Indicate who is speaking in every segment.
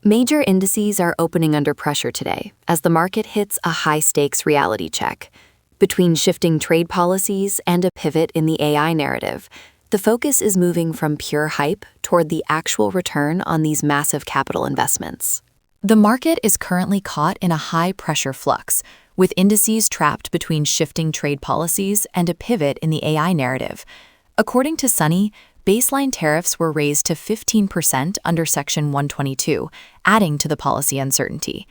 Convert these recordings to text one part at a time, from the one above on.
Speaker 1: Major indices are opening under pressure today as the market hits a high-stakes reality check. Between shifting trade policies and a pivot in the AI narrative, the focus is moving from pure hype toward the actual return on these massive capital investments. The market is currently caught in a high-pressure flux, with indices trapped between shifting trade policies and a pivot in the AI narrative. According to Sunny, baseline tariffs were raised to 15% under Section 122, adding to the policy uncertainty.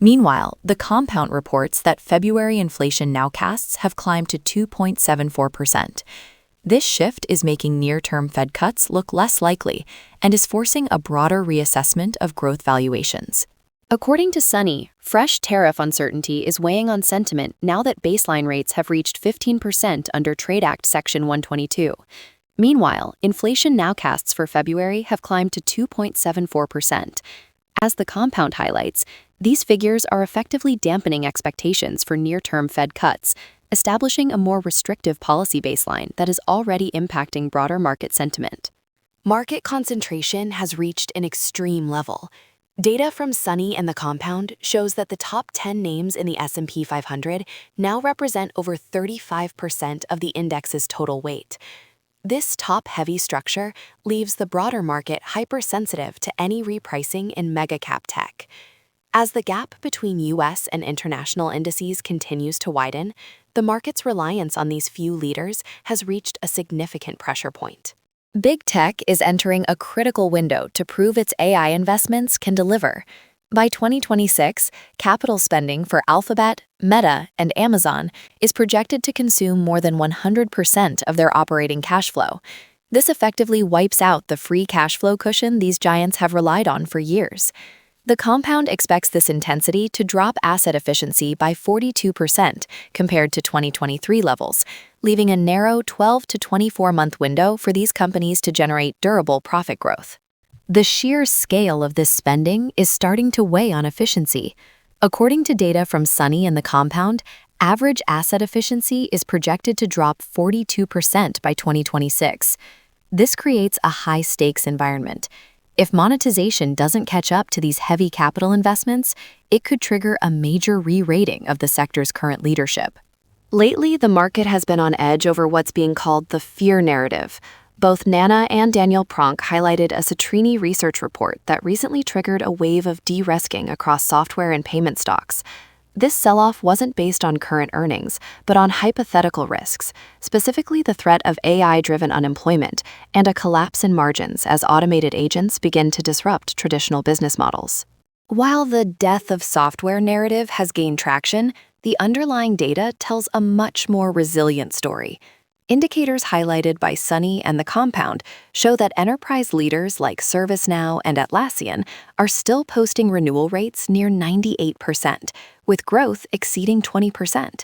Speaker 1: Meanwhile, the Compound reports that February inflation nowcasts have climbed to 2.74%. This shift is making near-term Fed cuts look less likely and is forcing a broader reassessment of growth valuations. According to Sunny, fresh tariff uncertainty is weighing on sentiment now that baseline rates have reached 15% under Trade Act Section 122. Meanwhile, inflation nowcasts for February have climbed to 2.74%. As the Compound highlights, these figures are effectively dampening expectations for near-term Fed cuts, establishing a more restrictive policy baseline that is already impacting broader market sentiment. Market concentration has reached an extreme level. Data from Sunny and the Compound shows that the top 10 names in the S&P 500 now represent over 35% of the index's total weight. This top-heavy structure leaves the broader market hypersensitive to any repricing in mega-cap tech. As the gap between U.S. and international indices continues to widen, the market's reliance on these few leaders has reached a significant pressure point. Big tech is entering a critical window to prove its AI investments can deliver. By 2026, capital spending for Alphabet, Meta, and Amazon is projected to consume more than 100% of their operating cash flow. This effectively wipes out the free cash flow cushion these giants have relied on for years. The Compound expects this intensity to drop asset efficiency by 42% compared to 2023 levels, leaving a narrow 12 to 24-month window for these companies to generate durable profit growth. The sheer scale of this spending is starting to weigh on efficiency. According to data from Sunny and the Compound, average asset efficiency is projected to drop 42% by 2026. This creates a high-stakes environment. If monetization doesn't catch up to these heavy capital investments, it could trigger a major re-rating of the sector's current leadership. Lately, the market has been on edge over what's being called the fear narrative. Both Nana and Daniel Pronk highlighted a Citrini research report that recently triggered a wave of de-risking across software and payment stocks. This sell-off wasn't based on current earnings, but on hypothetical risks, specifically the threat of AI-driven unemployment and a collapse in margins as automated agents begin to disrupt traditional business models. While the death of software narrative has gained traction, the underlying data tells a much more resilient story. Indicators highlighted by Sunny and the Compound show that enterprise leaders like ServiceNow and Atlassian are still posting renewal rates near 98%, with growth exceeding 20%.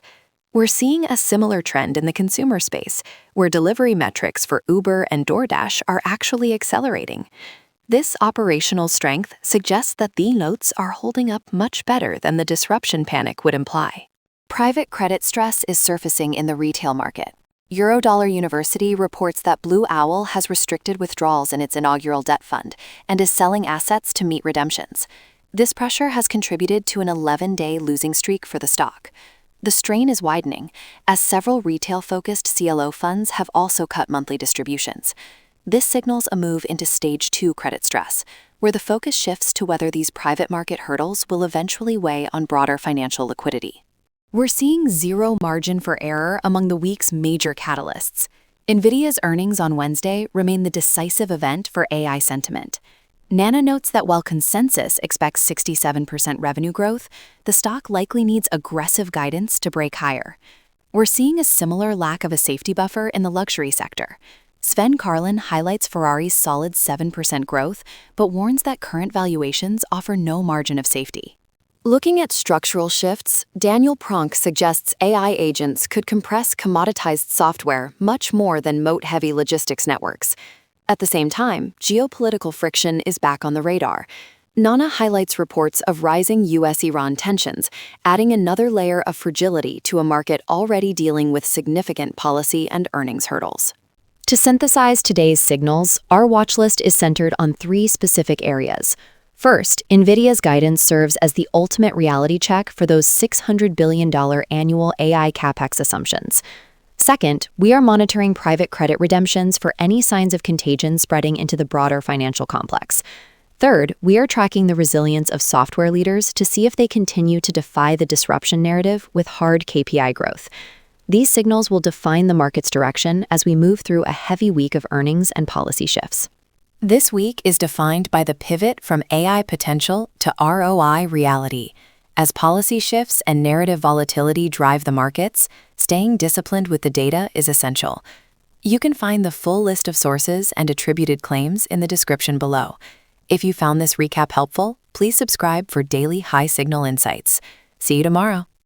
Speaker 1: We're seeing a similar trend in the consumer space, where delivery metrics for Uber and DoorDash are actually accelerating. This operational strength suggests that the notes are holding up much better than the disruption panic would imply. Private credit stress is surfacing in the retail market. Eurodollar University reports that Blue Owl has restricted withdrawals in its inaugural debt fund and is selling assets to meet redemptions. This pressure has contributed to an 11-day losing streak for the stock. The strain is widening, as several retail-focused CLO funds have also cut monthly distributions. This signals a move into Stage 2 credit stress, where the focus shifts to whether these private market hurdles will eventually weigh on broader financial liquidity. We're seeing zero margin for error among the week's major catalysts. NVIDIA's earnings on Wednesday remain the decisive event for AI sentiment. Nana notes that while consensus expects 67% revenue growth, the stock likely needs aggressive guidance to break higher. We're seeing a similar lack of a safety buffer in the luxury sector. Sven Carlin highlights Ferrari's solid 7% growth, but warns that current valuations offer no margin of safety. Looking at structural shifts, Daniel Pronk suggests AI agents could compress commoditized software much more than moat-heavy logistics networks. At the same time, geopolitical friction is back on the radar. Nana highlights reports of rising U.S.-Iran tensions, adding another layer of fragility to a market already dealing with significant policy and earnings hurdles. To synthesize today's signals, our watchlist is centered on three specific areas. First, NVIDIA's guidance serves as the ultimate reality check for those $600 billion annual AI capex assumptions. Second, we are monitoring private credit redemptions for any signs of contagion spreading into the broader financial complex. Third, we are tracking the resilience of software leaders to see if they continue to defy the disruption narrative with hard KPI growth. These signals will define the market's direction as we move through a heavy week of earnings and policy shifts. This week is defined by the pivot from AI potential to ROI reality. As policy shifts and narrative volatility drive the markets, staying disciplined with the data is essential. You can find the full list of sources and attributed claims in the description below. If you found this recap helpful, please subscribe for daily high-signal insights. See you tomorrow.